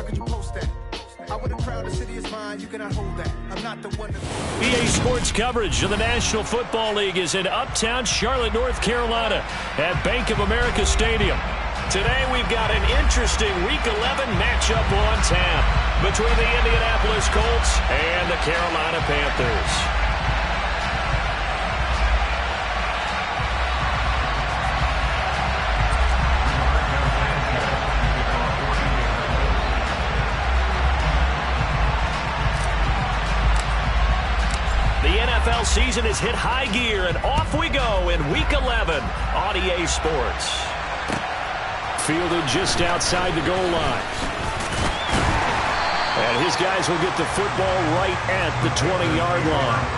How could you post that? I would have crowd the city is mine. You cannot hold that. I'm not the one that... EA Sports coverage of the National Football League is in uptown Charlotte, North Carolina at Bank of America Stadium. Today we've got an interesting Week 11 matchup on tap between the Indianapolis Colts and the Carolina Panthers. NFL season has hit high gear, and off we go in Week 11 on EA Sports. Fielded just outside the goal line. And his guys will get the football right at the 20-yard line.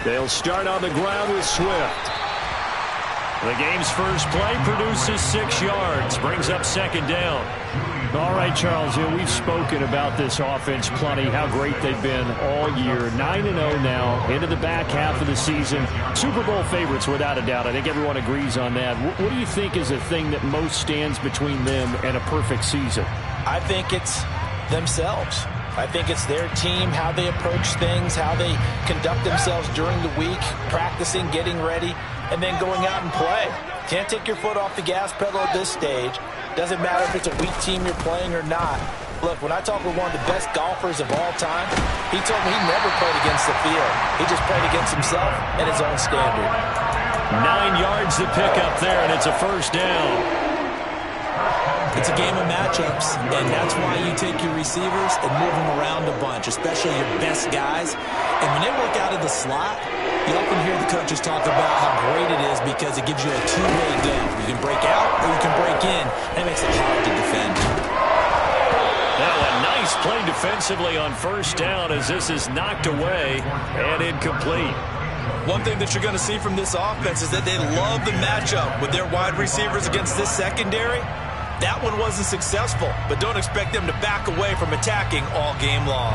They'll start on the ground with Swift. The game's first play produces 6 yards, brings up second down. All right, Charles, we've spoken about this offense plenty, how great they've been all year. 9-0 now, into the back half of the season. Super Bowl favorites, without a doubt. I think everyone agrees on that. What do you think is the thing that most stands between them and a perfect season? I think it's themselves. I think it's their team, how they approach things, how they conduct themselves during the week, practicing, getting ready, and then going out and play. Can't take your foot off the gas pedal at this stage. Doesn't matter if it's a weak team you're playing or not. Look, when I talk with one of the best golfers of all time, he told me he never played against the field. He just played against himself and his own standard. 9 yards to pick up there, and it's a first down. It's a game of matchups, and that's why you take your receivers and move them around a bunch, especially your best guys. And when they work out of the slot, you often hear the coaches talk about how great it is because it gives you a two-way go. You can break out or you can break in, and it makes it hard to defend. Now a nice play defensively on first down as this is knocked away and incomplete. One thing that you're going to see from this offense is that they love the matchup with their wide receivers against this secondary. That one wasn't successful, but don't expect them to back away from attacking all game long.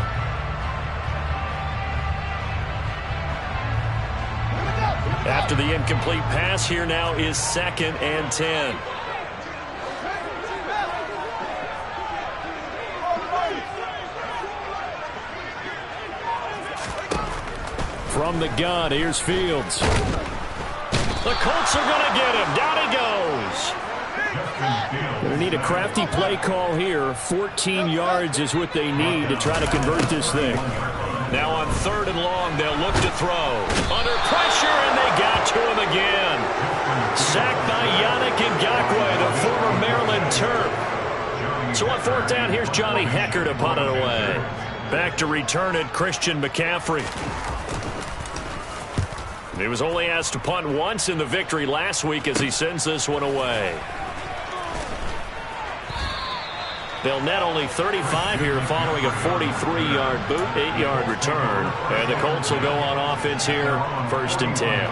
After the incomplete pass, here now is 2nd and 10. From the gun, here's Fields. The Colts are going to get him. Down he goes. Going to need a crafty play call here. 14 yards is what they need to try to convert this thing. Now on 3rd and long, they'll look to throw. Under pressure, and they got to him again. Sacked by Yannick Ngakoue, the former Maryland Terp. So on 4th down, here's Johnny Hecker to punt it away. Back to return it, Christian McCaffrey. He was only asked to punt once in the victory last week as he sends this one away. They'll net only 35 here following a 43-yard boot, 8-yard return. And the Colts will go on offense here, 1st and 10.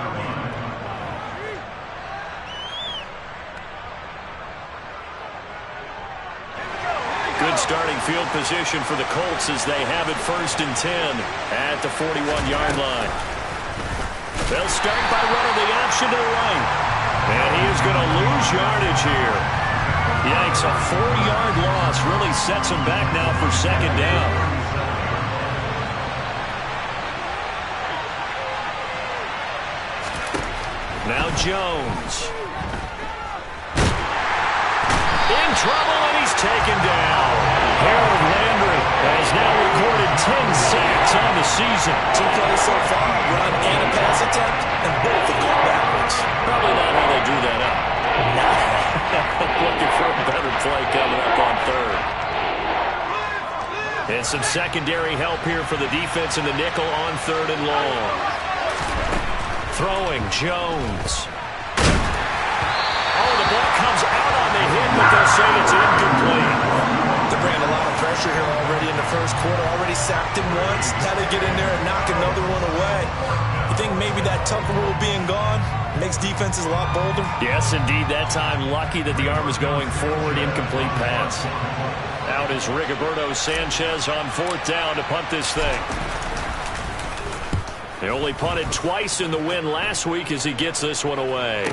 Good starting field position for the Colts as they have it 1st and 10 at the 41-yard line. They'll start by running the option to the right. And he is going to lose yardage here. Yikes, a 4-yard loss really sets him back now for 2nd down. Now Jones. In trouble, and he's taken down. Harold Landry has now recorded 10 sacks on the season. 2 plays so far, run and a pass attempt, and both have gone backwards. Probably not how they drew that up. Looking for a better play coming up on 3rd. And some secondary help here for the defense in the nickel on 3rd and long. throwing, Jones. Oh, the ball comes out on the hit, but they'll say it's incomplete. They're bringing a lot of pressure here already in the first quarter. Already sacked him once. Had to get in there and knock another one away. You think maybe that Tucker rule being gone makes defenses a lot bolder? Yes, indeed. That time, lucky that the arm was going forward. Incomplete pass. Out is Rigoberto Sanchez on 4th down to punt this thing. They only punted twice in the win last week as he gets this one away.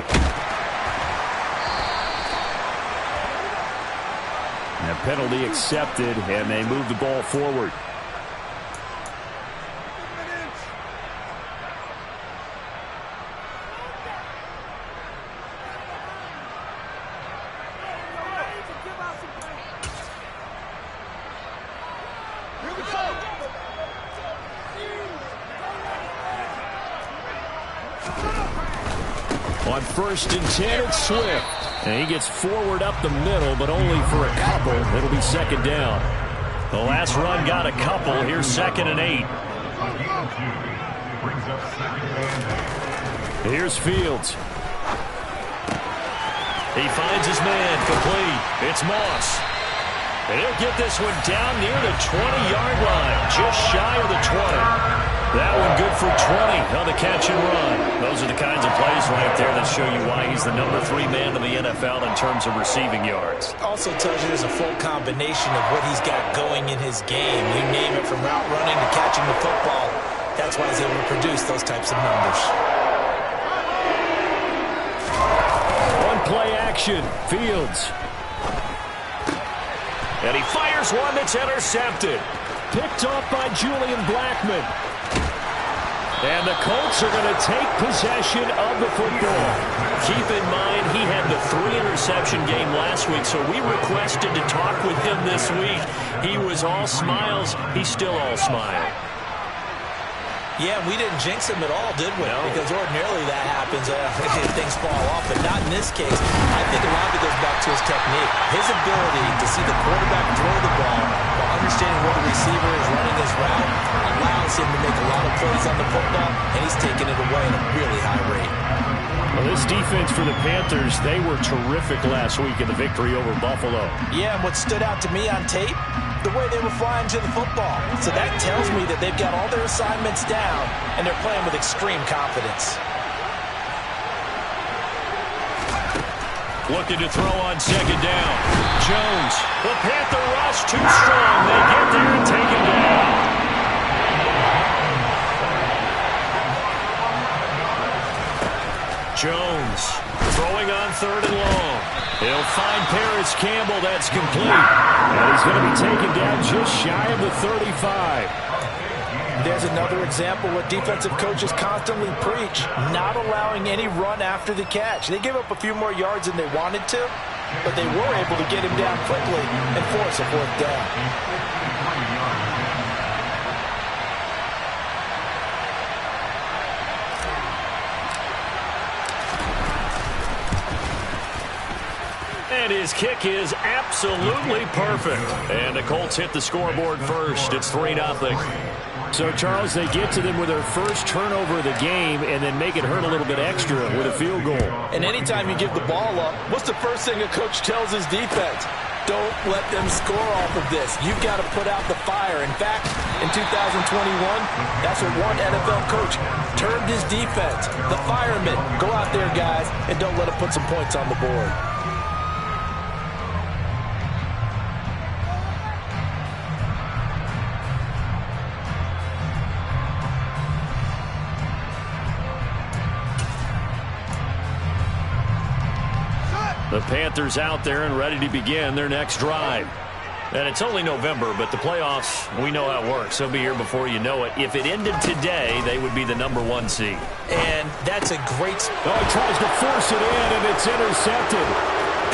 And a penalty accepted, and they move the ball forward. On 1st and 10, it's Swift. And he gets forward up the middle, but only for a couple. It'll be 2nd down. The last run got a couple. Here's 2nd and 8. Here's Fields. He finds his man, complete. It's Moss. And he'll get this one down near the 20-yard line, just shy of the 20. That one good for 20 on the catch and run. Those are the kinds of plays right there that show you why he's the number 3 man in the NFL in terms of receiving yards. Also tells you there's a full combination of what he's got going in his game. You name it, from route running to catching the football. That's why he's able to produce those types of numbers. On play action, Fields. And he fires one that's intercepted. Picked off by Julian Blackmon. And the Colts are going to take possession of the football. Keep in mind, he had the 3-interception game last week, so we requested to talk with him this week. He was all smiles. He's still all smile. Yeah, we didn't jinx him at all, did we? No. Because ordinarily that happens if things fall off, but not in this case. I think a lot of it goes back to his technique. His ability to see the quarterback throw the ball while understanding where the receiver is running his route allows him to make a lot of plays on the football, and he's taking it away at a really high rate. Well, this defense for the Panthers, they were terrific last week in the victory over Buffalo. Yeah, and what stood out to me on tape, the way they were flying to the football. So that tells me that they've got all their assignments down, and they're playing with extreme confidence. Looking to throw on 2nd down. Jones. The Panther rush too strong. They get there and take him down. Jones throwing on 3rd and long. He'll find Paris Campbell. That's complete. And he's going to be taken down just shy of the 35. There's another example what defensive coaches constantly preach, not allowing any run after the catch. They gave up a few more yards than they wanted to, but they were able to get him down quickly and force a 4th down. And his kick is absolutely perfect. And the Colts hit the scoreboard first. It's 3-0. So, Charles, they get to them with their first turnover of the game and then make it hurt a little bit extra with a field goal. And anytime you give the ball up, what's the first thing a coach tells his defense? Don't let them score off of this. You've got to put out the fire. In fact, in 2021, that's what one NFL coach termed his defense. The firemen. Go out there, guys, and don't let them put some points on the board. The Panthers out there and ready to begin their next drive. And it's only November, but the playoffs, we know how it works. They'll be here before you know it. If it ended today, they would be the number 1 seed. And that's a great... Oh, he tries to force it in, and it's intercepted.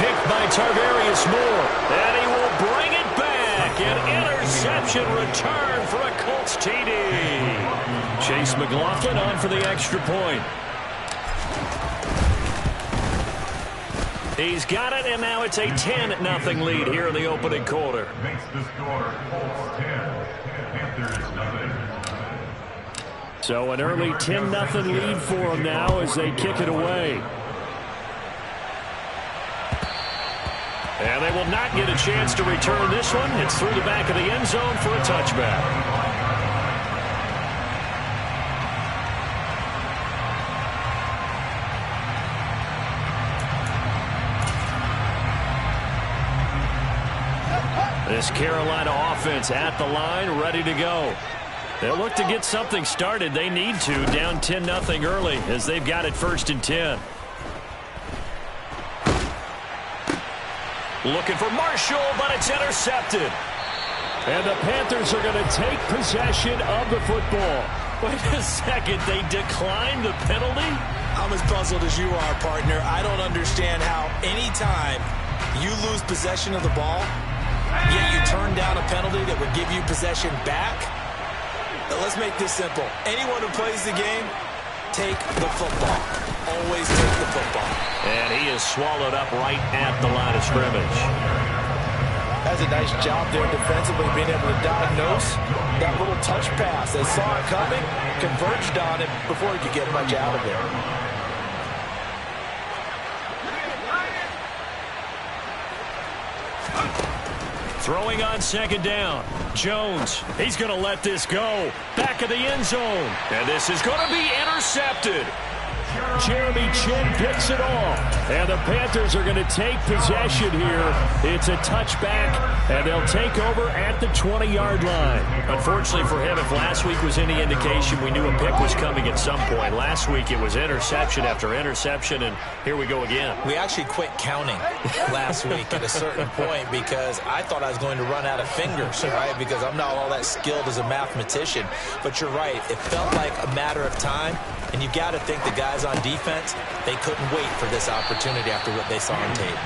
Picked by Tarvarius Moore. And he will bring it back. An interception return for a Colts TD. Chase McLaughlin on for the extra point. He's got it, and now it's a 10-0 lead here in the opening quarter. Makes the score Colts 10, Panthers 0. So an early 10-0 lead for them now as they kick it away. And they will not get a chance to return this one. It's through the back of the end zone for a touchback. This Carolina offense at the line, ready to go. They'll look to get something started. They need to, down 10-0 early as they've got it 1st and 10. Looking for Marshall, but it's intercepted. And the Panthers are going to take possession of the football. Wait a second, they declined the penalty? I'm as puzzled as you are, partner. I don't understand how anytime you lose possession of the ball, yet you turn down a penalty that would give you possession back. Now, let's make this simple. Anyone who plays the game, take the football. Always take the football. And he is swallowed up right at the line of scrimmage. That's a nice job there defensively, being able to diagnose that little touch pass. They saw it coming, converged on it before he could get much out of it. Throwing on 2nd down. Jones, he's going to let this go. Back of the end zone. And this is going to be intercepted. Jeremy Chin picks it off. And the Panthers are going to take possession here. It's a touchback, and they'll take over at the 20-yard line. Unfortunately for him, if last week was any indication, we knew a pick was coming at some point. Last week it was interception after interception, and here we go again. We actually quit counting last week at a certain point because I thought I was going to run out of fingers, right? Because I'm not all that skilled as a mathematician. But you're right. It felt like a matter of time. And you've got to think the guys on defense, they couldn't wait for this opportunity after what they saw on tape.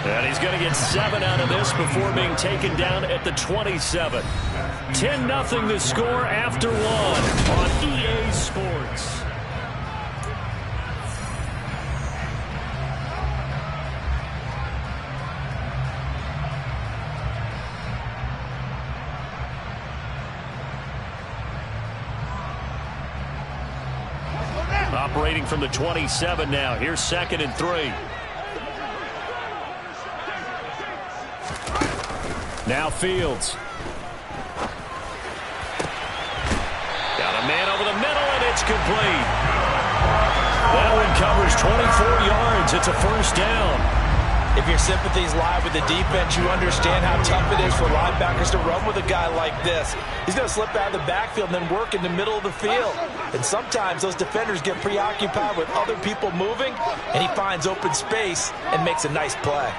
And he's going to get 7 out of this before being taken down at the 27. 10-0 the score after 1 on EA Sports. Operating from the 27 now. Here's 2nd and 3. Now Fields. Got a man over the middle, and it's complete. That one covers 24 yards. It's a 1st down. If your sympathies lie with the defense, you understand how tough it is for linebackers to run with a guy like this. He's going to slip out of the backfield and then work in the middle of the field. And sometimes those defenders get preoccupied with other people moving, and he finds open space and makes a nice play.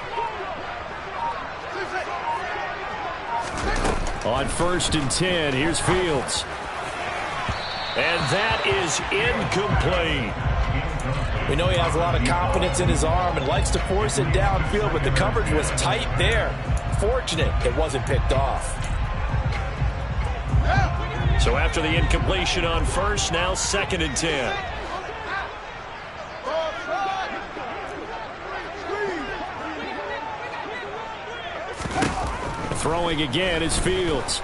On 1st and 10, here's Fields. And that is incomplete. We know he has a lot of confidence in his arm and likes to force it downfield, but the coverage was tight there. Fortunate it wasn't picked off. So after the incompletion on 1st, now 2nd and 10. Throwing again is Fields.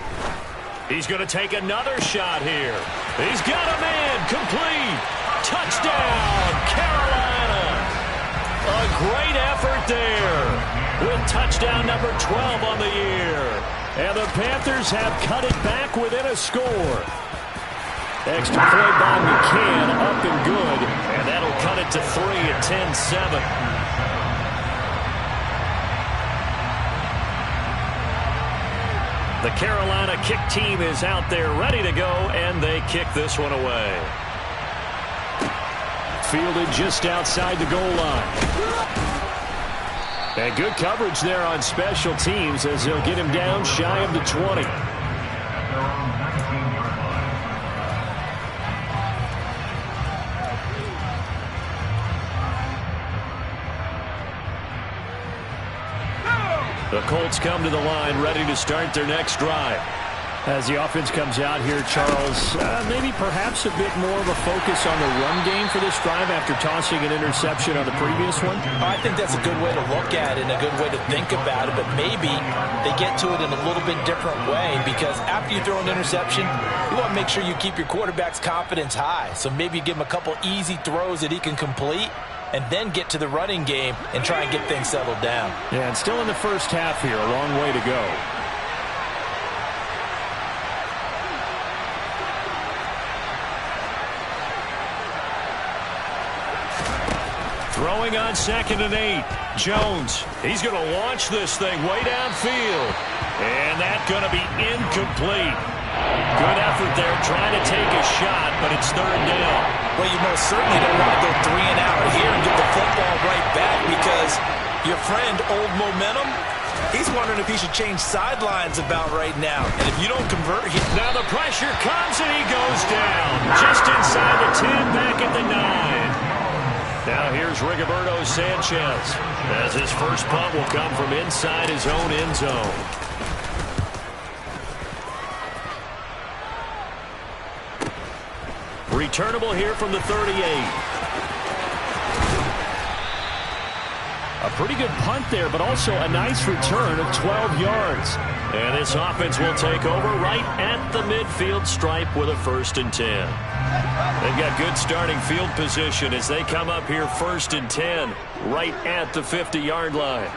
He's going to take another shot here. He's got a man, complete. Touchdown, Carolina. A great effort there with touchdown number 12 on the year. And the Panthers have cut it back within a score. Extra point by McCann, up and good. And that'll cut it to 3 at 10-7. The Carolina kick team is out there ready to go, and they kick this one away. Fielded just outside the goal line. And good coverage there on special teams as they'll get him down shy of the 20. The Colts come to the line ready to start their next drive. As the offense comes out here, Charles, maybe perhaps a bit more of a focus on the run game for this drive after tossing an interception on the previous one? I think that's a good way to look at it and a good way to think about it, but maybe they get to it in a little bit different way because after you throw an interception, you want to make sure you keep your quarterback's confidence high. So maybe you give him a couple easy throws that he can complete and then get to the running game and try and get things settled down. Yeah, and still in the first half here, a long way to go. Throwing on 2nd and 8. Jones, he's going to launch this thing way downfield. And that's going to be incomplete. Good effort there trying to take a shot, but it's 3rd down. Well, you most certainly don't want to go 3 and out here and get the football right back because your friend, Old Momentum, he's wondering if he should change sidelines about right now. And if you don't convert, now the pressure comes and he goes down. Just inside the 10, back at the 9. Now here's Rigoberto Sanchez as his first punt will come from inside his own end zone. Returnable here from the 38. A pretty good punt there, but also a nice return of 12 yards. And this offense will take over right at the midfield stripe with a 1st and 10. They've got good starting field position as they come up here 1st and 10 right at the 50-yard line.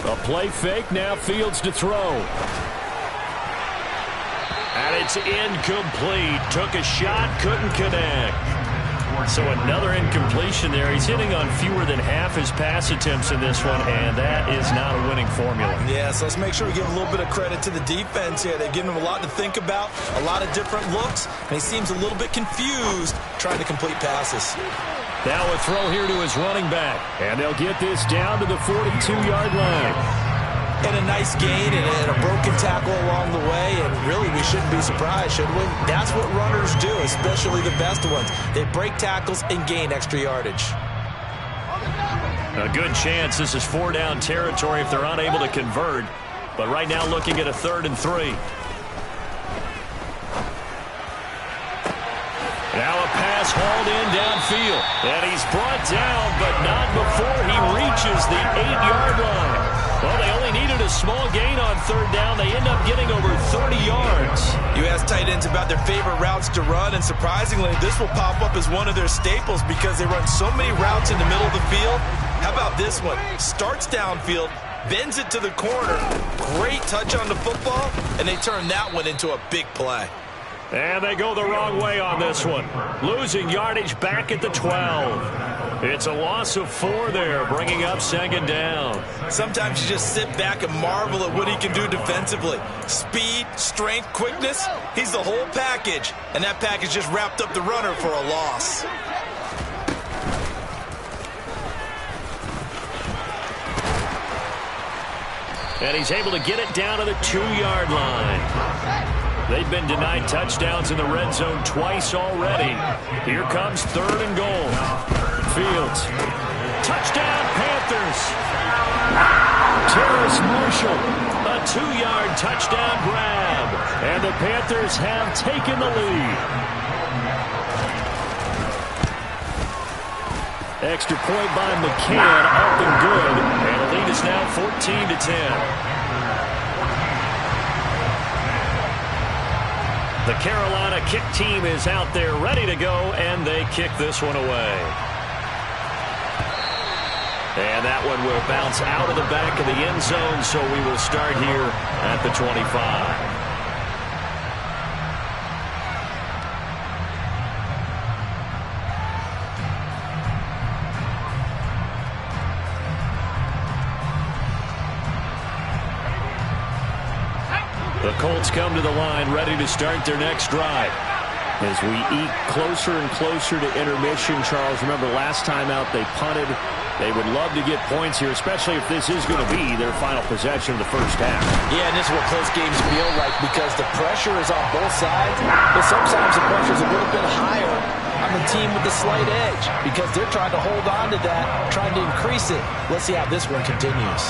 A play fake, now Fields to throw. And it's incomplete. Took a shot, couldn't connect. So another incompletion there. He's hitting on fewer than half his pass attempts in this one, and that is not a winning formula. Yeah, so let's make sure we give a little bit of credit to the defense here. They've given him a lot to think about, a lot of different looks, and he seems a little bit confused trying to complete passes. Now a throw here to his running back, and they'll get this down to the 42-yard line. And a nice gain and a broken tackle along the way, and really we shouldn't be surprised, should we? That's what runners do, especially the best ones. They break tackles and gain extra yardage. A good chance this is 4-down territory if they're unable to convert, but right now looking at a 3rd and 3. Now a pass hauled in downfield, and he's brought down, but not before he reaches the 8-yard line. Well, they only needed a small gain on 3rd down. They end up getting over 30 yards. You ask tight ends about their favorite routes to run, and surprisingly, this will pop up as one of their staples because they run so many routes in the middle of the field. How about this one? Starts downfield, bends it to the corner. Great touch on the football, and they turn that one into a big play. And they go the wrong way on this one. Losing yardage back at the 12. It's a loss of 4 there, bringing up 2nd down. Sometimes you just sit back and marvel at what he can do defensively. Speed, strength, quickness, he's the whole package. And that package just wrapped up the runner for a loss. And he's able to get it down to the 2-yard line. They've been denied touchdowns in the red zone twice already. Here comes 3rd and goal. Fields. Touchdown, Panthers. Terrace Marshall. A 2-yard touchdown grab. And the Panthers have taken the lead. Extra point by McCann, up and good. And the lead is now 14-10. The Carolina kick team is out there ready to go, and they kick this one away. And that one will bounce out of the back of the end zone, so we will start here at the 25. The Colts come to the line ready to start their next drive. As we eke closer and closer to intermission, Charles, remember last time out they punted They would love to get points here, especially if this is going to be their final possession of the first half. Yeah, and this is what close games feel like because the pressure is on both sides, but sometimes the pressure is a little bit higher on the team with the slight edge because they're trying to hold on to that, trying to increase it. Let's see how this one continues.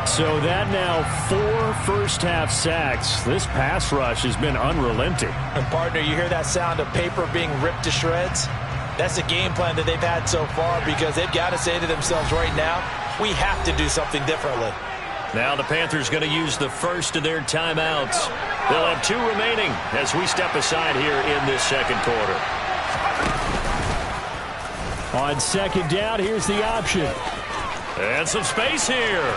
So that now 4 first-half sacks. This pass rush has been unrelenting. And, partner, you hear that sound of paper being ripped to shreds? That's the game plan that they've had so far because they've got to say to themselves right now, we have to do something differently. Now the Panthers going to use the first of their timeouts. They'll have 2 remaining as we step aside here in this second quarter. On second down, here's the option. And some space here.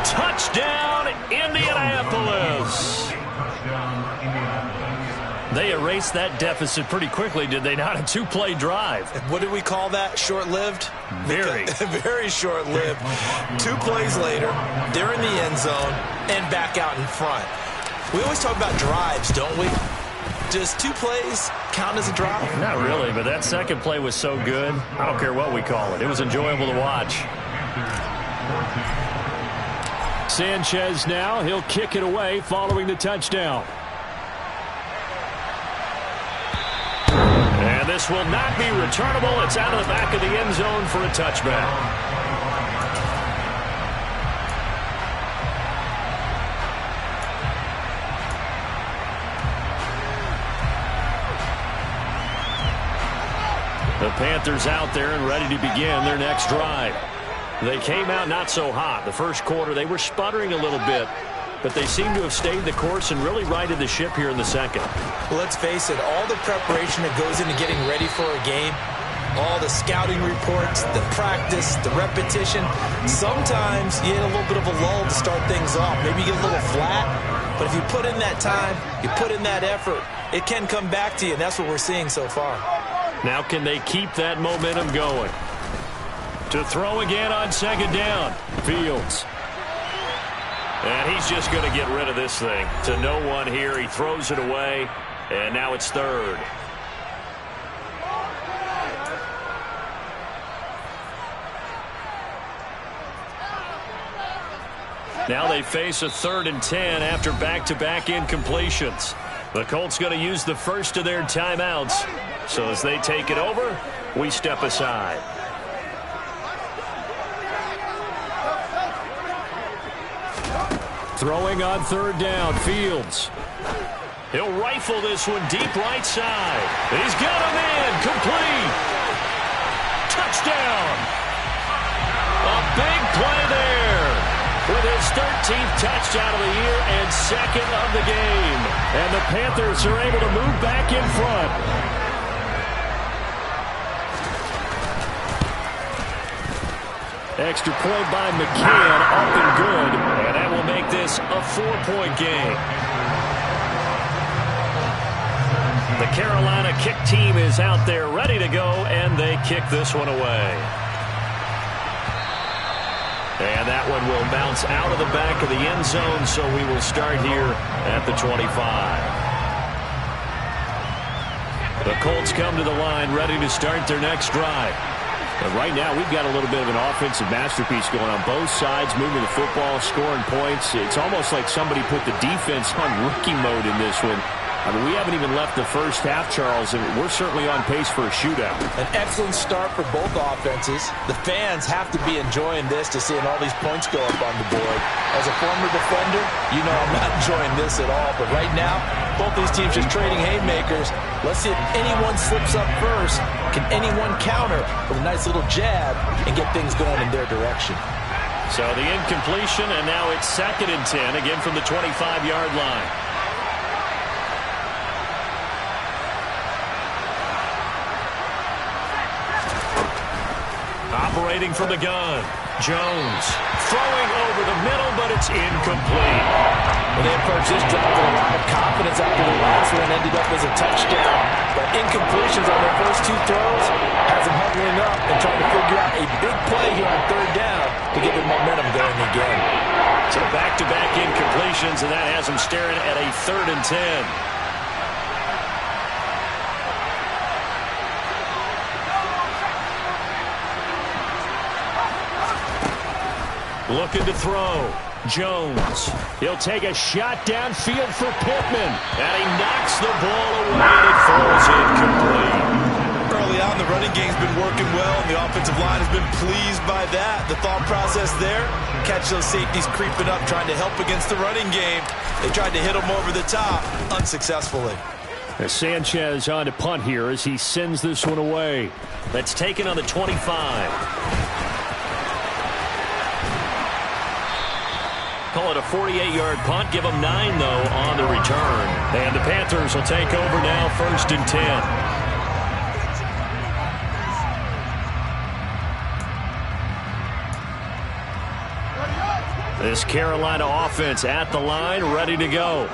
Touchdown, Indianapolis. They erased that deficit pretty quickly, did they not? A 2-play drive. What did we call that? Short-lived? Very. Very short-lived. 2 plays later, they're in the end zone and back out in front. We always talk about drives, don't we? Does 2 plays count as a drive? Not really, but that second play was so good. I don't care what we call it. It was enjoyable to watch. Sanchez now. He'll kick it away following the touchdown. And this will not be returnable. It's out of the back of the end zone for a touchback. The Panthers out there and ready to begin their next drive. They came out not so hot. The first quarter, they were sputtering a little bit, but they seem to have stayed the course and really righted the ship here in the second. Well, let's face it, all the preparation that goes into getting ready for a game, all the scouting reports, the practice, the repetition, sometimes you get a little bit of a lull to start things off. Maybe you get a little flat, but if you put in that time, you put in that effort, it can come back to you, and that's what we're seeing so far. Now can they keep that momentum going? To throw again on second down. Fields. And he's just going to get rid of this thing. To no one here. He throws it away. And now it's third. Now they face a 3rd and 10 after back-to-back incompletions. The Colts going to use the first of their timeouts. So as they take it over, we step aside. Throwing on 3rd down, Fields. He'll rifle this one deep right side. And he's got him in. Complete. Touchdown. A big play there. With his 13th touchdown of the year and 2nd of the game. And the Panthers are able to move back in front. Extra point by McCann, up and good. And that will make this a 4-point game. The Carolina kick team is out there ready to go, and they kick this one away. And that one will bounce out of the back of the end zone, so we will start here at the 25. The Colts come to the line ready to start their next drive. And right now, we've got a little bit of an offensive masterpiece going on both sides, moving the football, scoring points. It's almost like somebody put the defense on rookie mode in this one. I mean, we haven't even left the first half, Charles, and we're certainly on pace for a shootout. An excellent start for both offenses. The fans have to be enjoying this to seeing all these points go up on the board. As a former defender, you know I'm not enjoying this at all. But right now, both these teams just trading haymakers. Let's see if anyone slips up first. Can anyone counter with a nice little jab and get things going in their direction? So the incompletion, and now it's 2nd and 10, again from the 25-yard line. Operating from the gun. Jones throwing over the middle, but it's incomplete. Well, they approached this drive with a lot of confidence after the last one ended up as a touchdown. But incompletions on their first 2 throws has them huddling up and trying to figure out a big play here on 3rd down to get their momentum going again. So back-to-back incompletions, and that has them staring at a 3rd and 10. Looking to throw. Jones. He'll take a shot downfield for Pittman. And he knocks the ball away and it falls incomplete. Early on, the running game's been working well, and the offensive line has been pleased by that. The thought process there, catch those safeties creeping up, trying to help against the running game. They tried to hit them over the top, unsuccessfully. As Sanchez on to punt here as he sends this one away. That's taken on the 25. Call it a 48-yard punt. Give them 9, though, on the return. And the Panthers will take over now, 1st and 10. This Carolina offense at the line, ready to go.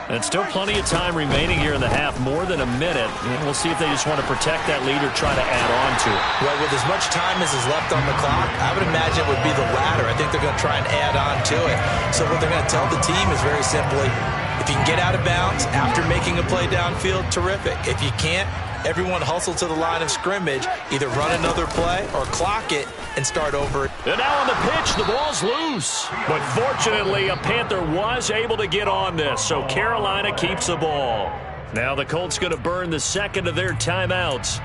And still plenty of time remaining here in the half, more than a minute. And we'll see if they just want to protect that lead or try to add on to it. Well, with as much time as is left on the clock, I would imagine it would be the latter. I think they're going to try and add on to it. So what they're going to tell the team is very simply, if you can get out of bounds after making a play downfield, terrific. If you can't, everyone hustle to the line of scrimmage, either run another play or clock it and start over. And now on the pitch, the ball's loose. But fortunately, a Panther was able to get on this, so Carolina keeps the ball. Now the Colts going to burn the second of their timeouts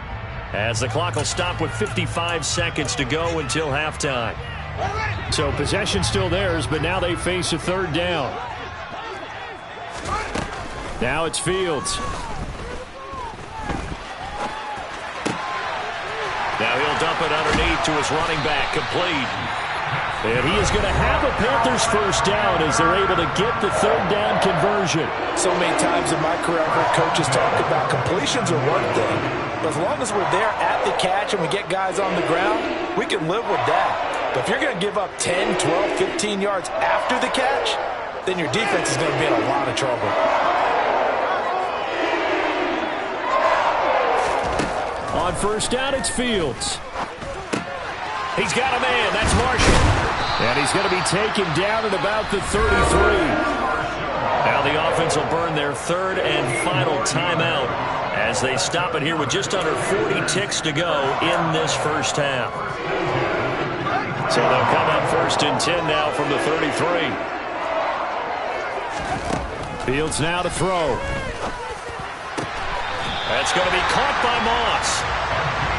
as the clock will stop with 55 seconds to go until halftime. So possession still theirs, but now they face a 3rd down. Now it's Fields. Now he'll dump it underneath to his running back, complete. And he is going to have a Panthers 1st down as they're able to get the 3rd down conversion. So many times in my career, I've heard coaches talk about completions are one thing. But as long as we're there at the catch and we get guys on the ground, we can live with that. But if you're going to give up 10, 12, 15 yards after the catch, then your defense is going to be in a lot of trouble. On 1st down, it's Fields. He's got a man. That's Marshall. And he's going to be taken down at about the 33. Now the offense will burn their 3rd and final timeout as they stop it here with just under 40 ticks to go in this 1st half. So they'll come up 1st and 10 now from the 33. Fields now to throw. That's going to be caught by Moss.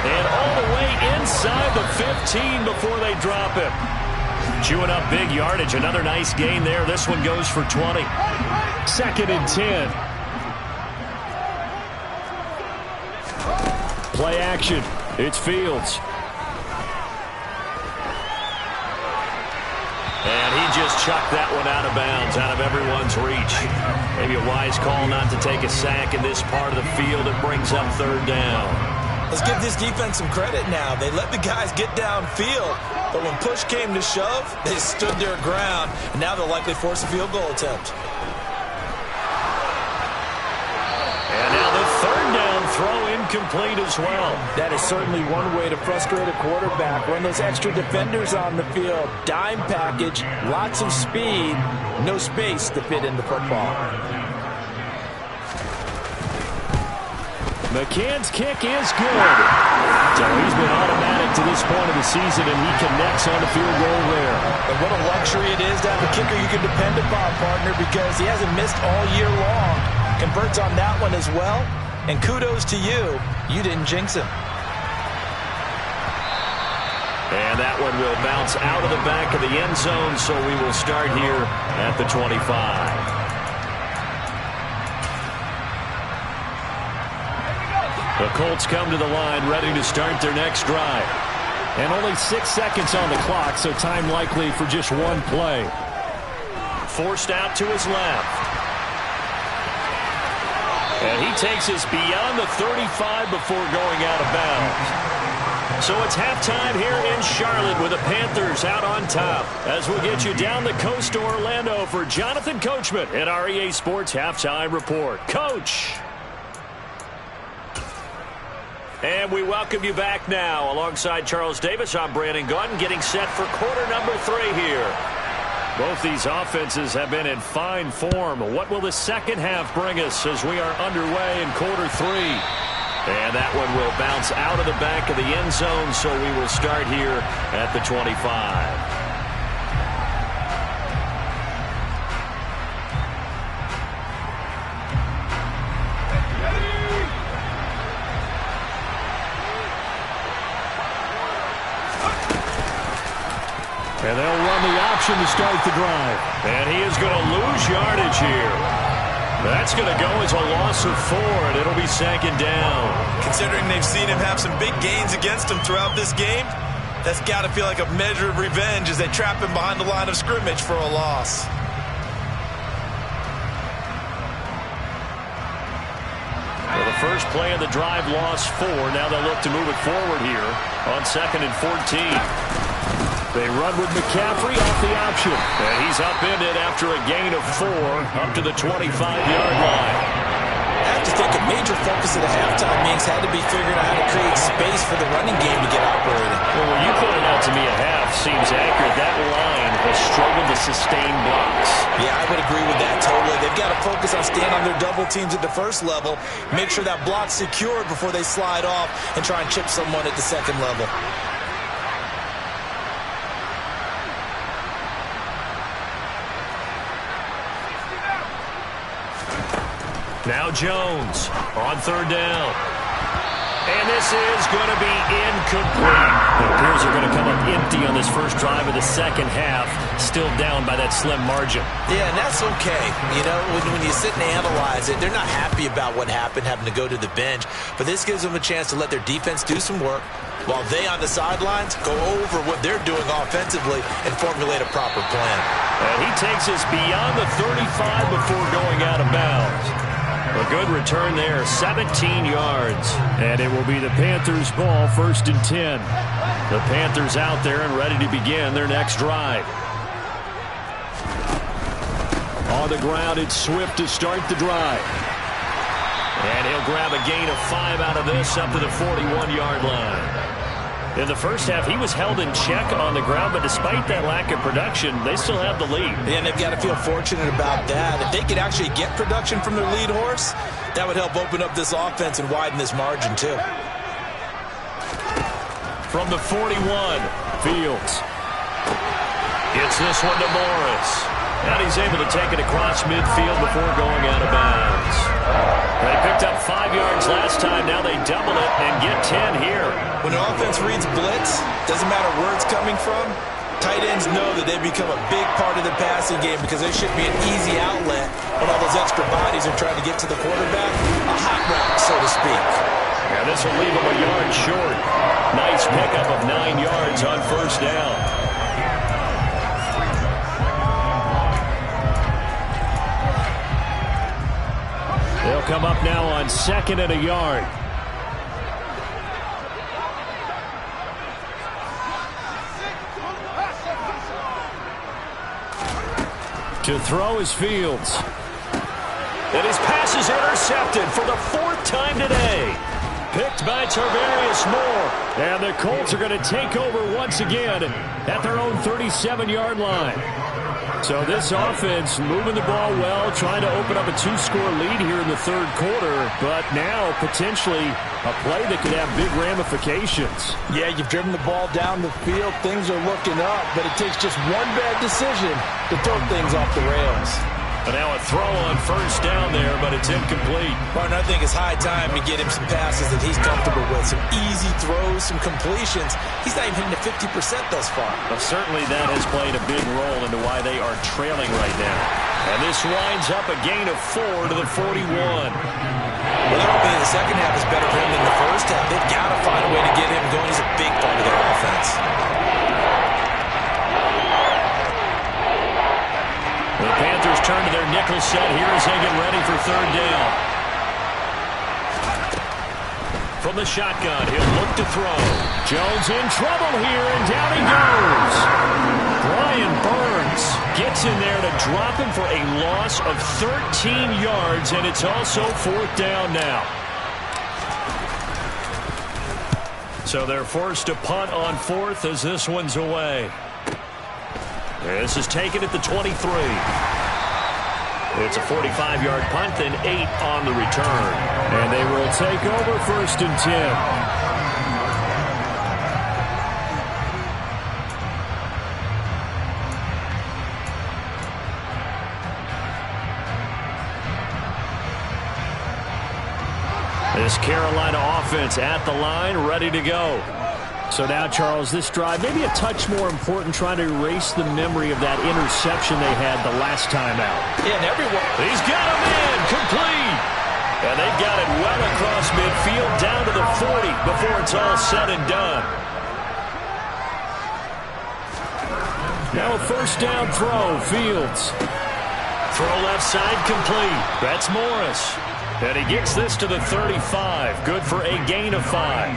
And all the way inside the 15 before they drop him. Chewing up big yardage. Another nice gain there. This one goes for 20. 2nd and 10. Play action. It's Fields. And he just chucked that one out of bounds, out of everyone's reach. Maybe a wise call not to take a sack in this part of the field. It brings up 3rd down. Let's give this defense some credit now. They let the guys get downfield, but when push came to shove, they stood their ground. And now they'll likely force a field goal attempt. And now the 3rd down throw incomplete as well. That is certainly one way to frustrate a quarterback. Run those extra defenders on the field. Dime package, lots of speed, no space to fit in the football. McCann's kick is good. So he's been automatic to this point of the season, and he connects on the field goal there. And what a luxury it is to have a kicker you can depend upon, partner, because he hasn't missed all year long. Converts on that one as well. And kudos to you. You didn't jinx him. And that one will bounce out of the back of the end zone, so we will start here at the 25. The Colts come to the line ready to start their next drive. And only 6 seconds on the clock, so time likely for just one play. Forced out to his left. And he takes us beyond the 35 before going out of bounds. So it's halftime here in Charlotte with the Panthers out on top. As we'll get you down the coast to Orlando for Jonathan Coachman at our EA Sports Halftime Report. Coach! And we welcome you back now. Alongside Charles Davis, I'm Brandon Gunn, getting set for quarter number 3 here. Both these offenses have been in fine form. What will the second half bring us as we are underway in quarter 3? And that one will bounce out of the back of the end zone, so we will start here at the 25. And they'll run the option to start the drive. And he is going to lose yardage here. That's going to go as a loss of 4, and it'll be second down. Considering they've seen him have some big gains against him throughout this game, that's got to feel like a measure of revenge as they trap him behind the line of scrimmage for a loss. Well, the first play of the drive lost 4. Now they'll look to move it forward here on 2nd and 14. They run with McCaffrey off the option. And he's upended after a gain of 4 up to the 25-yard line. I have to think a major focus of the halftime meetings had to be figuring out how to create space for the running game to get operating. Well, when you pointed out to me a half seems accurate, that line has struggled to sustain blocks. Yeah, I would agree with that totally. They've got to focus on staying on their double teams at the first level, make sure that block's secured before they slide off and try and chip someone at the second level. Now Jones on 3rd down. And this is going to be incomplete. It appears they're going to come up empty on this first drive of the second half, still down by that slim margin. Yeah, and that's okay. You know, when you sit and analyze it, they're not happy about what happened, having to go to the bench. But this gives them a chance to let their defense do some work while they on the sidelines go over what they're doing offensively and formulate a proper plan. And he takes us beyond the 35 before going out of bounds. A good return there, 17 yards. And it will be the Panthers' ball, 1st and 10. The Panthers out there and ready to begin their next drive. On the ground, it's Swift to start the drive. And he'll grab a gain of 5 out of this up to the 41-yard line. In the first half, he was held in check on the ground, but despite that lack of production, they still have the lead. And they've got to feel fortunate about that. If they could actually get production from their lead horse, that would help open up this offense and widen this margin, too. From the 41, Fields. Gets this one to Morris. And he's able to take it across midfield before going out of bounds. They picked up 5 yards last time. Now they double it and get 10 here. When an offense reads blitz, doesn't matter where it's coming from, tight ends know that they become a big part of the passing game because there should be an easy outlet when all those extra bodies are trying to get to the quarterback. A hot route, so to speak. And this will leave them a yard short. Nice pickup of 9 yards on 1st down. They'll come up now on 2nd and a yard. To throw is Fields. And his pass is intercepted for the 4th time today. Picked by Tarvarius Moore. And the Colts are going to take over once again at their own 37-yard line. So this offense moving the ball well, trying to open up a 2-score lead here in the 3rd quarter. But now potentially a play that could have big ramifications. Yeah, you've driven the ball down the field. Things are looking up, but it takes just one bad decision to throw things off the rails. But now a throw on 1st down there, but it's incomplete. Martin, I think it's high time to get him some passes that he's comfortable with. Some easy throws, some completions. He's not even hitting the 50% thus far. But certainly that has played a big role into why they are trailing right now. And this winds up a gain of 4 to the 41. Well, they're hoping the second half is better for him than the first half. They've got to find a way to get him going. He's a big part of their offense. The Panthers turn to their nickel set here as they get ready for 3rd down. From the shotgun, he'll look to throw. Jones in trouble here, and down he goes. Brian Burns gets in there to drop him for a loss of 13 yards, and it's also 4th down now. So they're forced to punt on 4th as this one's away. This is taken at the 23. It's a 45-yard punt, then 8 on the return. And they will take over 1st and 10. This Carolina offense at the line, ready to go. So now, Charles, this drive maybe a touch more important, trying to erase the memory of that interception they had the last time out. Yeah, and everyone. He's got a man complete. And they've got it well across midfield down to the 40 before it's all said and done. Now a first down throw, Fields. Throw left side complete. That's Morris. And he gets this to the 35. Good for a gain of 5.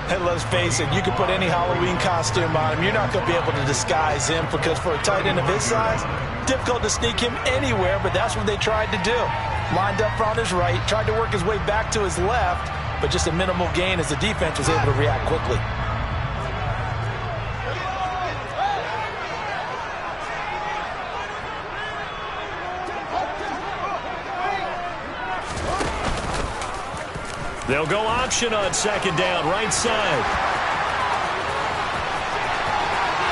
And let's face it, you can put any Halloween costume on him. You're not going to be able to disguise him because for a tight end of his size, difficult to sneak him anywhere, but that's what they tried to do. Lined up on his right, tried to work his way back to his left, but just a minimal gain as the defense was able to react quickly. They'll go option on second down, right side.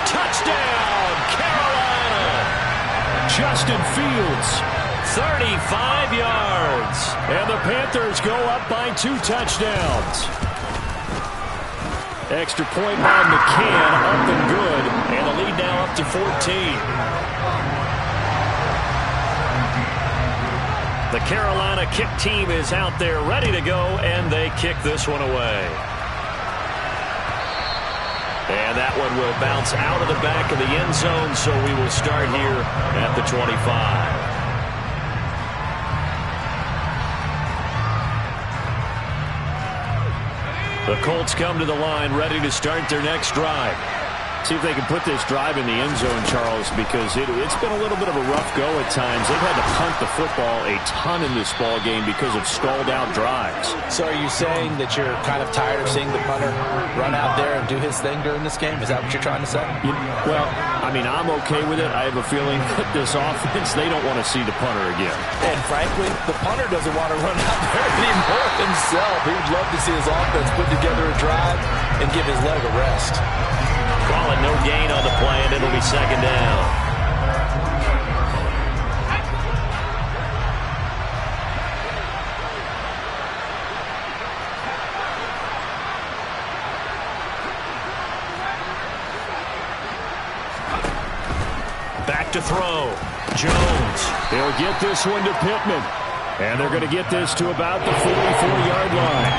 Touchdown, Carolina! Justin Fields, 35 yards. And the Panthers go up by 2 touchdowns. Extra point by McCann, up and good. And the lead now up to 14. The Carolina kick team is out there ready to go, and they kick this one away. And that one will bounce out of the back of the end zone, so we will start here at the 25. The Colts come to the line ready to start their next drive. See if they can put this drive in the end zone, Charles, because it's been a little bit of a rough go at times. They've had to punt the football a ton in this ball game because of stalled-out drives. So are you saying that you're kind of tired of seeing the punter run out there and do his thing during this game? Is that what you're trying to say? Well, I mean, I'm okay with it. I have a feeling that this offense, they don't want to see the punter again. And frankly, the punter doesn't want to run out there anymore himself. He would love to see his offense put together a drive and give his leg a rest. Call it no gain on the play, and it'll be second down. Back to throw. Jones. He'll get this one to Pittman. And they're going to get this to about the 44-yard line.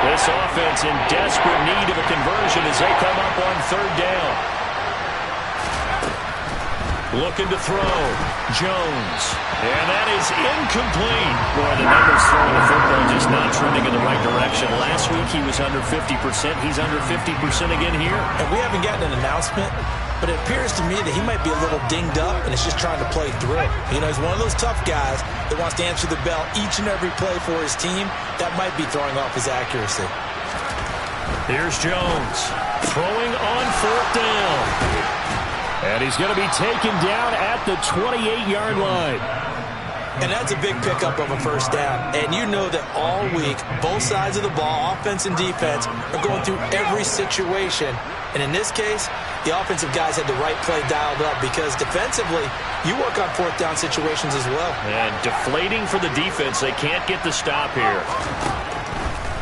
This offense in desperate need of a conversion as they come up on third down. Looking to throw. Jones. And that is incomplete. Boy, the numbers throwing the football just not trending in the right direction. Last week he was under 50%. He's under 50% again here. And we haven't gotten an announcement, but it appears to me that he might be a little dinged up and is just trying to play through. You know, he's one of those tough guys that wants to answer the bell each and every play for his team. That might be throwing off his accuracy. Here's Jones throwing on fourth down. And he's going to be taken down at the 28-yard line. And that's a big pickup of a first down. And you know that all week, both sides of the ball, offense and defense, are going through every situation. And in this case, the offensive guys had the right play dialed up because defensively, you work on fourth down situations as well. And deflating for the defense. They can't get the stop here.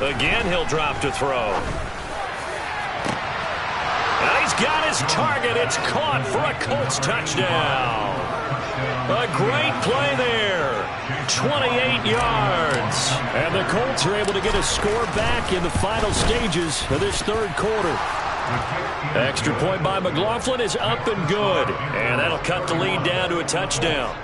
Again, he'll drop to throw. And he's got his target. It's caught for a Colts touchdown. A great play there. 28 yards. And the Colts are able to get a score back in the final stages of this third quarter. Extra point by McLaughlin is up and good. And that'll cut the lead down to a touchdown.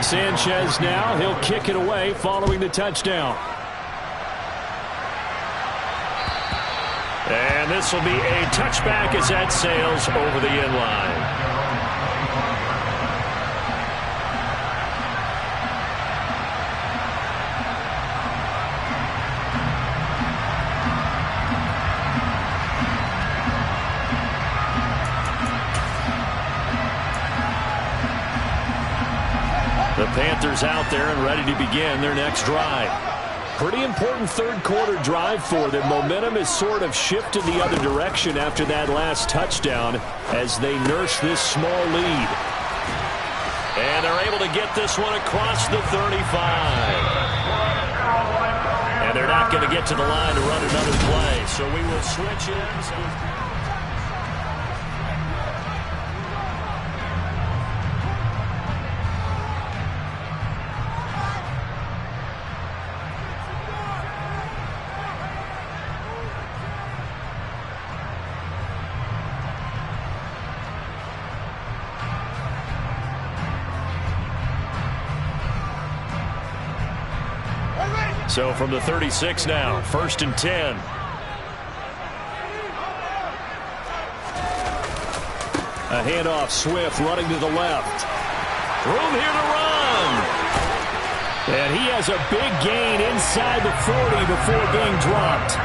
Sanchez now, he'll kick it away following the touchdown. And this will be a touchback as that sails over the end line. The Panthers out there and ready to begin their next drive. Pretty important third-quarter drive for them. Momentum has sort of shifted the other direction after that last touchdown as they nurse this small lead. And they're able to get this one across the 35. And they're not going to get to the line to run another play, so we will switch ends. So from the 36 now, 1st and 10. A handoff, Swift running to the left. Room here to run. And he has a big gain inside the 40 before being dropped.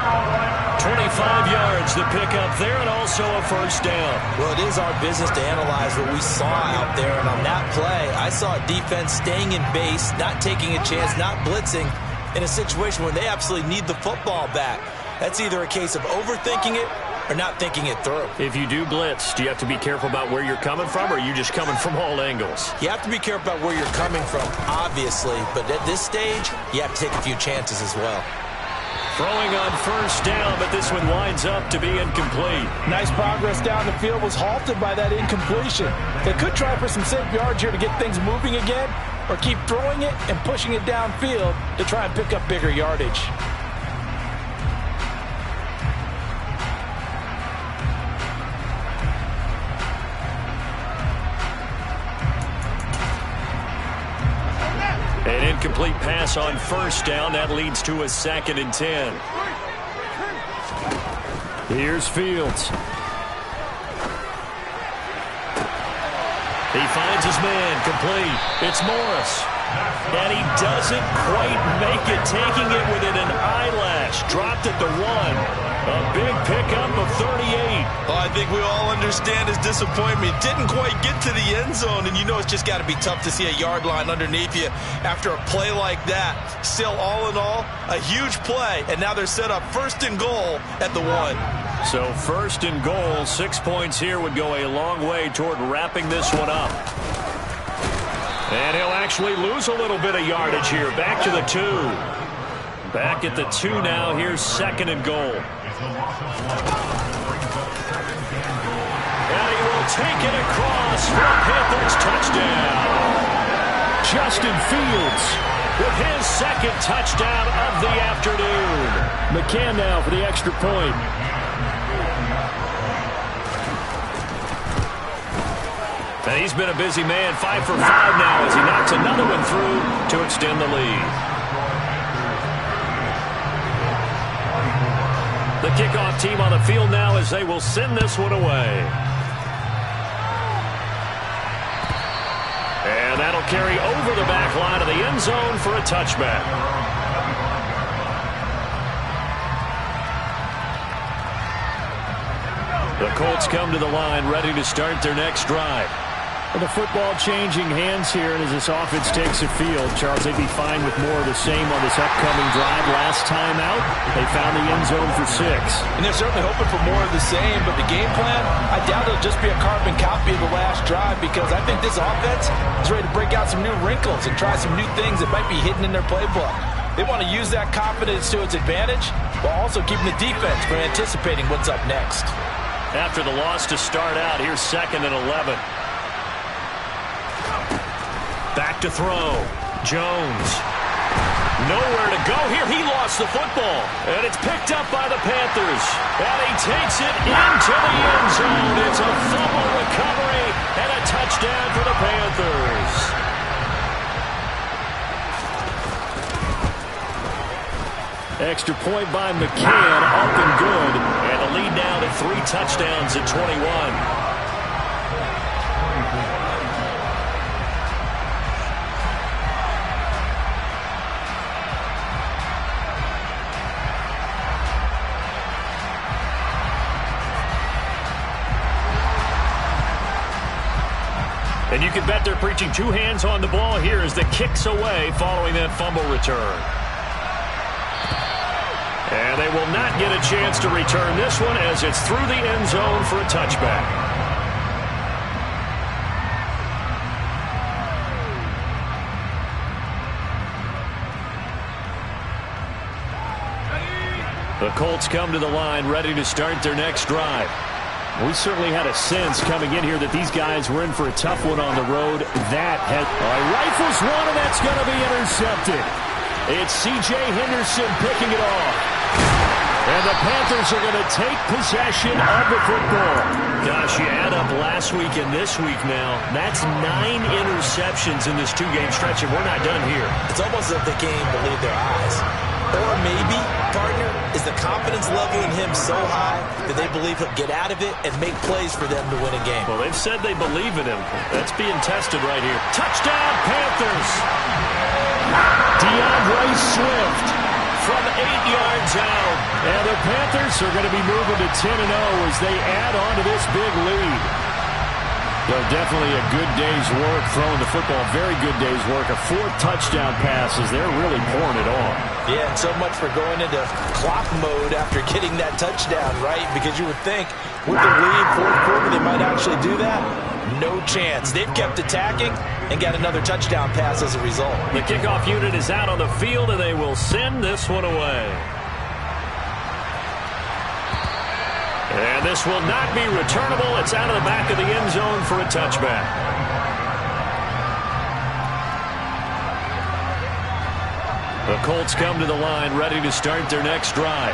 25 yards to pick up there and also a first down. Well, it is our business to analyze what we saw out there. And on that play, I saw a defense staying in base, not taking a chance, not blitzing, in a situation where they absolutely need the football back. That's either a case of overthinking it or not thinking it through. If you do blitz, do you have to be careful about where you're coming from, or are you just coming from all angles? You have to be careful about where you're coming from, obviously, but at this stage, you have to take a few chances as well. Throwing on first down, but this one winds up to be incomplete. Nice progress down the field, was halted by that incompletion. They could try for some safe yards here to get things moving again, or keep throwing it and pushing it downfield to try and pick up bigger yardage. An incomplete pass on first down. That leads to a 2nd and 10. Here's Fields. He finds his man, complete. It's Morris. And he doesn't quite make it, taking it within an eyelash. Dropped at the 1. A big pickup of 38. Well, I think we all understand his disappointment. Didn't quite get to the end zone, and you know it's just got to be tough to see a yard line underneath you after a play like that. Still, all in all, a huge play, and now they're set up 1st and goal at the 1. So 1st and goal, 6 points here would go a long way toward wrapping this one up. And he'll actually lose a little bit of yardage here. Back to the 2. Back at the 2 now. Here's 2nd and goal. And he will take it across for a Panthers touchdown. Justin Fields with his 2nd touchdown of the afternoon. McCann now for the extra point. And he's been a busy man, 5 for 5 now as he knocks another one through to extend the lead. The kickoff team on the field now as they will send this one away. And that'll carry over the back line of the end zone for a touchback. The Colts come to the line ready to start their next drive. And the football changing hands here, and as this offense takes the field, Charles, they'd be fine with more of the same on this upcoming drive. Last time out, they found the end zone for 6. And they're certainly hoping for more of the same, but the game plan, I doubt it'll just be a carbon copy of the last drive, because I think this offense is ready to break out some new wrinkles and try some new things that might be hidden in their playbook. They want to use that confidence to its advantage, while also keeping the defense from anticipating what's up next. After the loss to start out, here's 2nd and 11. Back to throw. Jones. Nowhere to go here. He lost the football. And it's picked up by the Panthers. And he takes it into the end zone. It's a fumble recovery and a touchdown for the Panthers. Extra point by McCann, up and good. And the lead now to 3 touchdowns at 21. And you can bet they're preaching two hands on the ball here as the kick's away following that fumble return. And they will not get a chance to return this one as it's through the end zone for a touchback. The Colts come to the line ready to start their next drive. We certainly had a sense coming in here that these guys were in for a tough one on the road. That has rifles one, and that's going to be intercepted. It's C.J. Henderson picking it off. And the Panthers are going to take possession of the football. Gosh, you add up last week and this week now. That's 9 interceptions in this two-game stretch, and we're not done here. It's almost as if they can't even believe their eyes. Or maybe, partner, is the confidence level in him so high that they believe he'll get out of it and make plays for them to win a game. Well, they've said they believe in him. That's being tested right here. Touchdown, Panthers! DeAndre Swift from 8 yards out. And the Panthers are going to be moving to 10-0 as they add on to this big lead. So definitely a good day's work throwing the football. Very good day's work. A 4th touchdown pass as they're really pouring it on. Yeah, and so much for going into clock mode after getting that touchdown, right? Because you would think with the lead, 4th quarter, they might actually do that. No chance. They've kept attacking and got another touchdown pass as a result. The kickoff unit is out on the field, and they will send this one away. And this will not be returnable. It's out of the back of the end zone for a touchback. The Colts come to the line ready to start their next drive.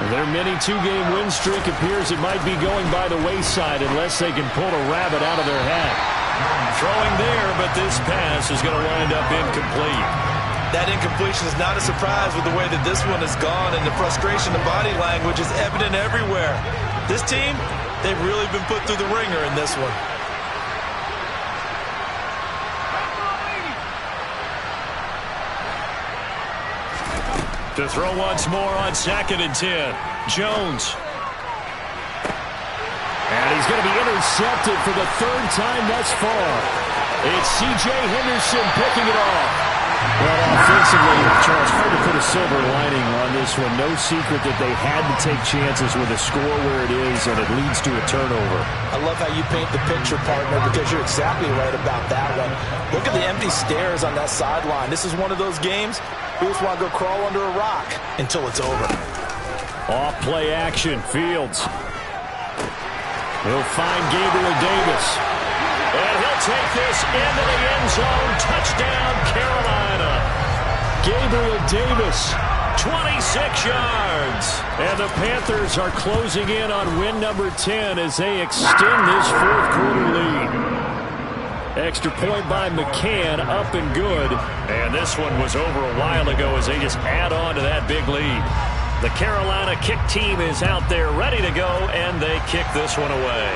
Their mini two-game win streak appears it might be going by the wayside unless they can pull a rabbit out of their hat. Throwing there, but this pass is going to wind up incomplete. That incompletion is not a surprise with the way that this one has gone, and the frustration, the body language is evident everywhere. This team, they've really been put through the ringer in this one. To throw once more on 2nd and 10. Jones. And he's going to be intercepted for the 3rd time thus far. It's C.J. Henderson picking it off. Well, offensively, Charles, hard to put a silver lining on this one. No secret that they had to take chances with a score where it is, and it leads to a turnover. I love how you paint the picture, partner, because you're exactly right about that one. Look at the empty stares on that sideline. This is one of those games we just want to go crawl under a rock until it's over. Off play action, Fields. He'll find Gabriel Davis. And he'll take this into the end zone. Touchdown, Carolina. Gabriel Davis, 26 yards. And the Panthers are closing in on win number 10 as they extend this 4th quarter lead. Extra point by McCann, up and good. And this one was over a while ago as they just add on to that big lead. The Carolina kick team is out there ready to go, and they kick this one away.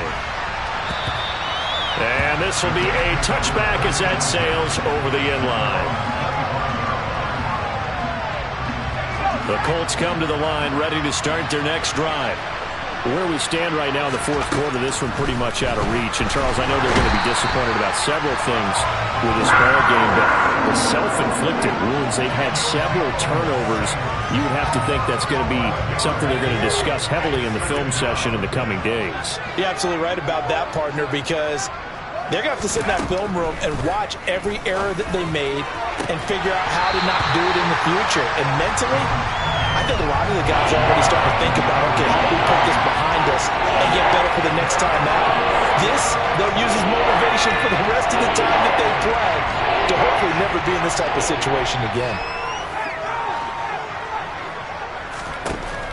And this will be a touchback as that sails over the end line. The Colts come to the line ready to start their next drive. Where we stand right now in the 4th quarter, this one pretty much out of reach. And, Charles, I know they're going to be disappointed about several things with this ball game, but the self-inflicted wounds, they've had several turnovers. You would have to think that's going to be something they're going to discuss heavily in the film session in the coming days. You're absolutely right about that, partner, because they're going to have to sit in that film room and watch every error that they made and figure out how to not do it in the future. And mentally, I think a lot of the guys are already starting to think about, okay, how do we put this behind us and get better for the next time out? This, they'll use as motivation for the rest of the time that they play to hopefully never be in this type of situation again.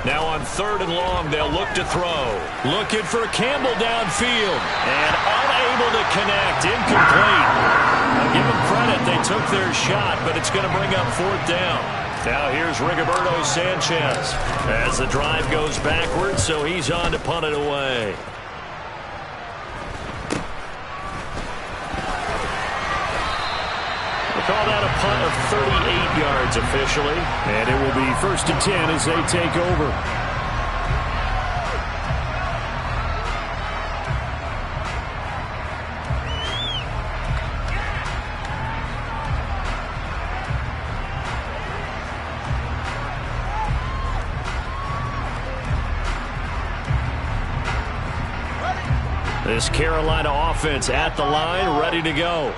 Now on 3rd and long, they'll look to throw. Looking for Campbell downfield. And unable to connect. Incomplete. I'll give them credit. They took their shot, but it's going to bring up 4th down. Now here's Rigoberto Sanchez as the drive goes backwards, so he's on to punt it away. We'll call that a punt of 38 yards officially, and it will be 1st and 10 as they take over. This Carolina offense at the line, ready to go.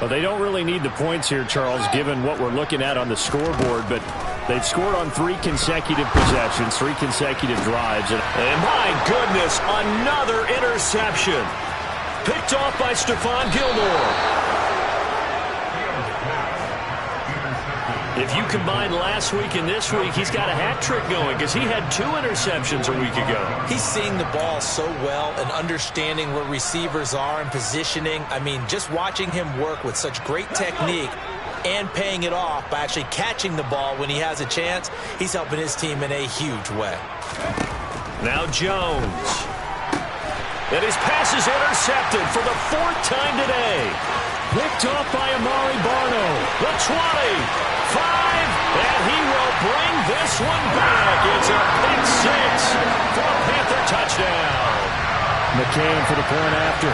Well, they don't really need the points here, Charles, given what we're looking at on the scoreboard, but they've scored on 3 consecutive possessions, 3 consecutive drives. And my goodness, another interception. Picked off by Stephon Gilmore. If you combine last week and this week, he's got a hat trick going because he had 2 interceptions a week ago. He's seeing the ball so well and understanding where receivers are and positioning. I mean, just watching him work with such great technique and paying it off by actually catching the ball when he has a chance, he's helping his team in a huge way. Now Jones. And his pass is intercepted for the 4th time today. Picked off by Amari Barno. The 20. 5, and he will bring this one back. It's a pick 6 for a Panther touchdown. McCann for the point after.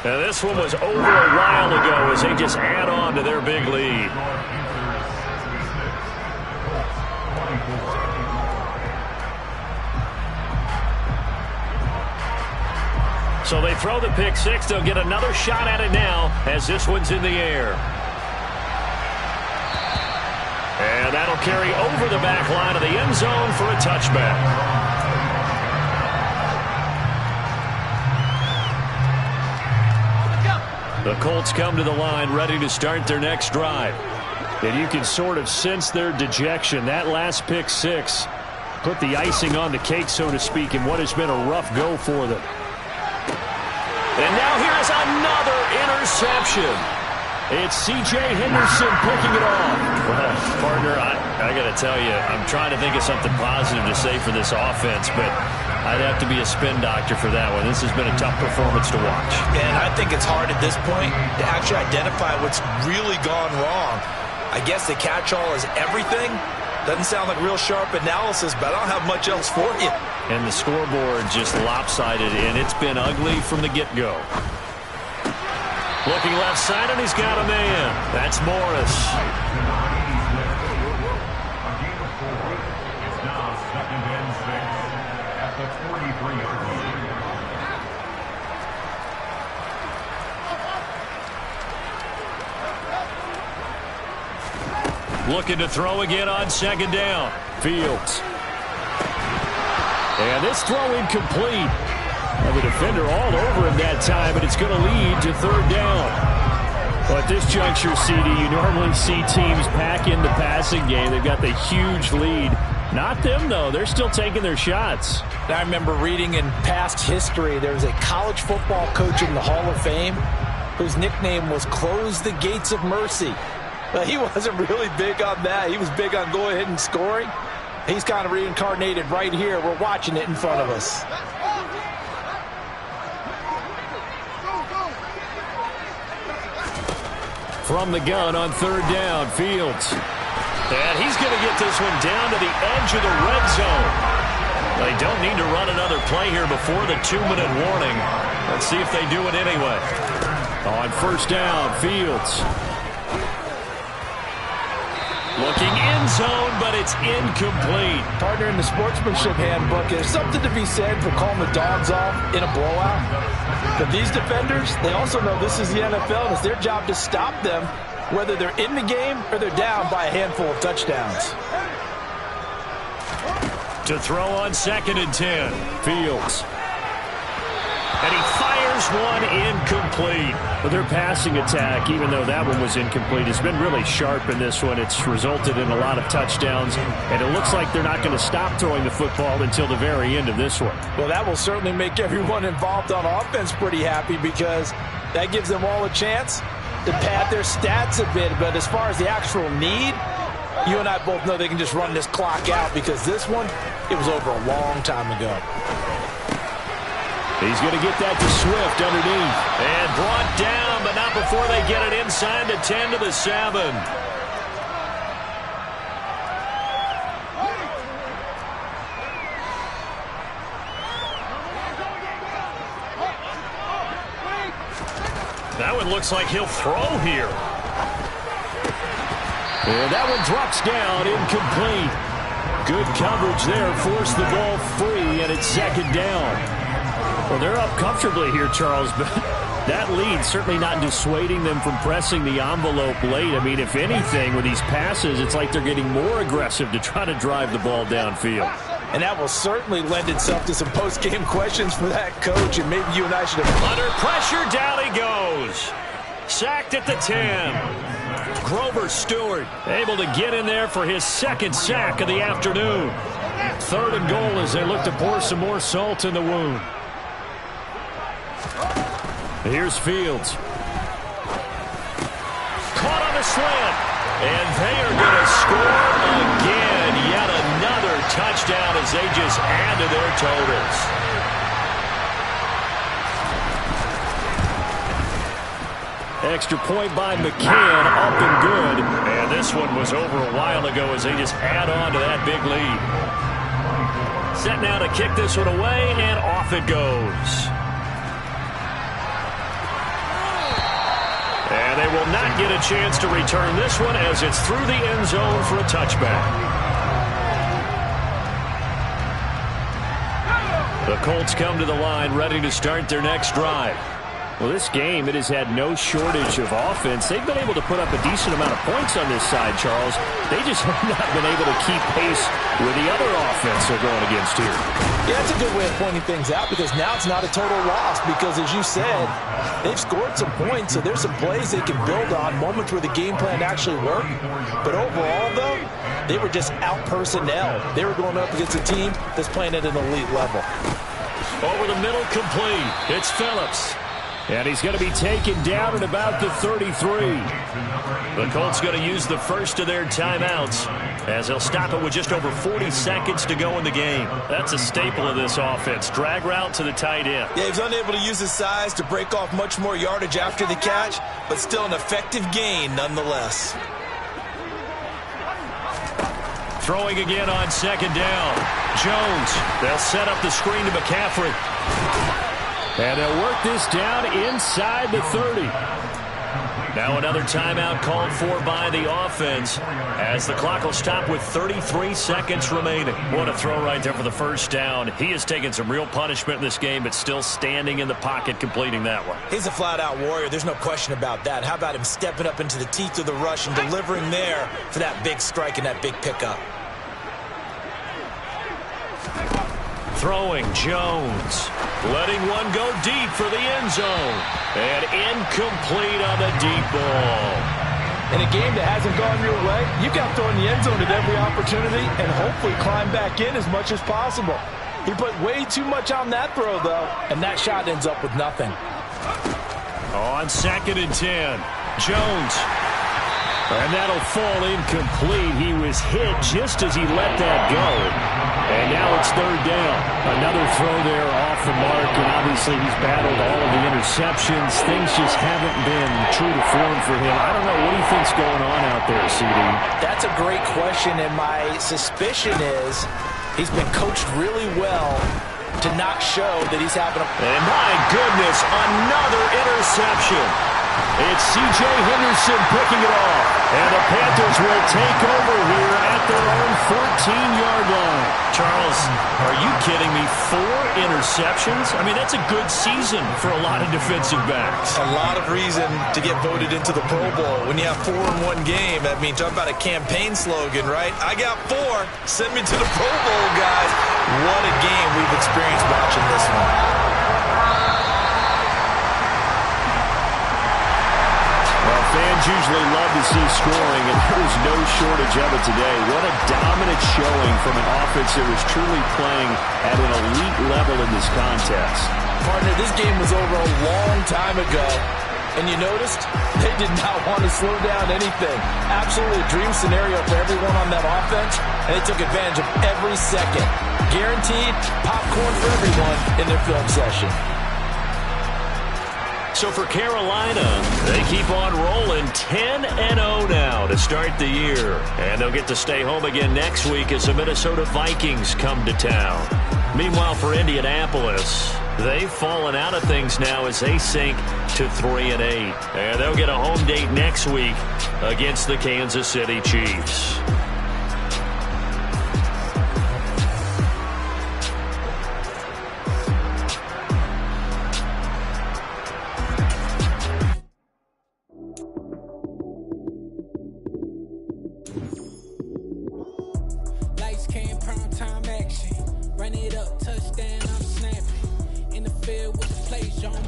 Now this one was over a while ago as they just add on to their big lead. So they throw the pick 6. They'll get another shot at it now as this one's in the air. And that'll carry over the back line of the end zone for a touchback. The Colts come to the line ready to start their next drive. And you can sort of sense their dejection. That last pick 6 put the icing on the cake, so to speak, in what has been a rough go for them. And now here's another interception. It's C.J. Henderson picking it off. Well, partner, I got to tell you, I'm trying to think of something positive to say for this offense, but I'd have to be a spin doctor for that one. This has been a tough performance to watch. And I think it's hard at this point to actually identify what's really gone wrong. I guess the catch-all is everything. Doesn't sound like real sharp analysis, but I don't have much else for you. And the scoreboard just lopsided, and it's been ugly from the get-go. Looking left side, and he's got a man. That's Morris. It's now 2nd and 6 at the 43-yard line. Looking to throw again on 2nd down. Fields. And this throw incomplete. Well, the defender all over him that time, but it's going to lead to 3rd down. Well, at this juncture, CD, you normally see teams pack in the passing game. They've got the huge lead. Not them, though. They're still taking their shots. I remember reading in past history, there was a college football coach in the Hall of Fame whose nickname was Close the Gates of Mercy. But he wasn't really big on that. He was big on going ahead and scoring. He's kind of reincarnated right here. We're watching it in front of us. From the gun on 3rd down, Fields. And he's going to get this one down to the edge of the red zone. They don't need to run another play here before the 2-minute warning. Let's see if they do it anyway. On 1st down, Fields. Looking end zone, but it's incomplete. Partner, in the sportsmanship handbook, there's something to be said for calling the dogs off in a blowout. But these defenders, they also know this is the NFL, and it's their job to stop them, whether they're in the game or they're down by a handful of touchdowns. To throw on 2nd and 10, Fields. And he fires one incomplete. But their passing attack, even though that one was incomplete, has been really sharp in this one. It's resulted in a lot of touchdowns, and it looks like they're not going to stop throwing the football until the very end of this one. Well, that will certainly make everyone involved on offense pretty happy because that gives them all a chance to pad their stats a bit. But as far as the actual need, you and I both know they can just run this clock out because this one, it was over a long time ago. He's going to get that to Swift underneath. And brought down, but not before they get it inside the 10 to the 7. That one looks like he'll throw here. And that one drops down, incomplete. Good coverage there. Forced the ball free, and it's second down. Well, they're up comfortably here, Charles, but that lead certainly not dissuading them from pressing the envelope late. I mean, if anything, with these passes, it's like they're getting more aggressive to try to drive the ball downfield. And that will certainly lend itself to some post-game questions for that coach, and maybe you and I should have... Under pressure, down he goes. Sacked at the 10. Grover Stewart able to get in there for his second sack of the afternoon. 3rd and goal as they look to pour some more salt in the wound. Here's Fields. Caught on the slant. And they are going to score again. Yet another touchdown as they just add to their totals. Extra point by McCann, up and good. And this one was over a while ago as they just add on to that big lead. Set now to kick this one away, and off it goes. And they will not get a chance to return this one as it's through the end zone for a touchback. The Colts come to the line ready to start their next drive. Well, this game, it has had no shortage of offense. They've been able to put up a decent amount of points on this side, Charles. They just have not been able to keep pace with the other offense they're going against here. Yeah, that's a good way of pointing things out because now it's not a total loss because, as you said, they've scored some points, so there's some plays they can build on, moments where the game plan actually worked. But overall, though, they were just out-personnel. They were going up against a team that's playing at an elite level. Over the middle, complete. It's Phillips. And he's going to be taken down at about the 33. The Colts going to use the first of their timeouts as they'll stop it with just over 40 seconds to go in the game. That's a staple of this offense. Drag route to the tight end. Yeah, he's unable to use his size to break off much more yardage after the catch, but still an effective gain nonetheless. Throwing again on second down. Jones. They'll set up the screen to McCaffrey. And they'll work this down inside the 30. Now another timeout called for by the offense as the clock will stop with 33 seconds remaining. What a throw right there for the first down. He has taken some real punishment in this game, but still standing in the pocket completing that one. He's a flat-out warrior. There's no question about that. How about him stepping up into the teeth of the rush and delivering there for that big strike and that big pickup? Throwing Jones. Letting one go deep for the end zone. And incomplete on the deep ball. In a game that hasn't gone your way, you've got to throw in the end zone at every opportunity and hopefully climb back in as much as possible. He put way too much on that throw, though, and that shot ends up with nothing. On 2nd and 10, Jones. And that'll fall incomplete. He was hit just as he let that go. And now it's 3rd down. Another throw there off the mark, and obviously he's battled all of the interceptions. Things just haven't been true to form for him. I don't know. What do you think's going on out there, CD? That's a great question, and my suspicion is he's been coached really well to not show that he's having a... And my goodness, another interception. It's C.J. Henderson picking it off. And the Panthers will take over here at their own 14-yard line. Charles, are you kidding me? 4 interceptions? I mean, that's a good season for a lot of defensive backs. A lot of reason to get voted into the Pro Bowl. When you have 4 in one game, I mean, talk about a campaign slogan, right? I got 4. Send me to the Pro Bowl, guys. What a game we've experienced watching this one. Fans usually love to see scoring, and there's no shortage of it today. What a dominant showing from an offense that was truly playing at an elite level in this contest. Partner, this game was over a long time ago, and you noticed they did not want to slow down anything. Absolutely a dream scenario for everyone on that offense, and they took advantage of every second. Guaranteed popcorn for everyone in their film session. So for Carolina, they keep on rolling 10-0 now to start the year. And they'll get to stay home again next week as the Minnesota Vikings come to town. Meanwhile, for Indianapolis, they've fallen out of things now as they sink to 3-8. And they'll get a home date next week against the Kansas City Chiefs. Lights came, prime time action. Run it up, touchdown, I'm snapping. In the field with the play, John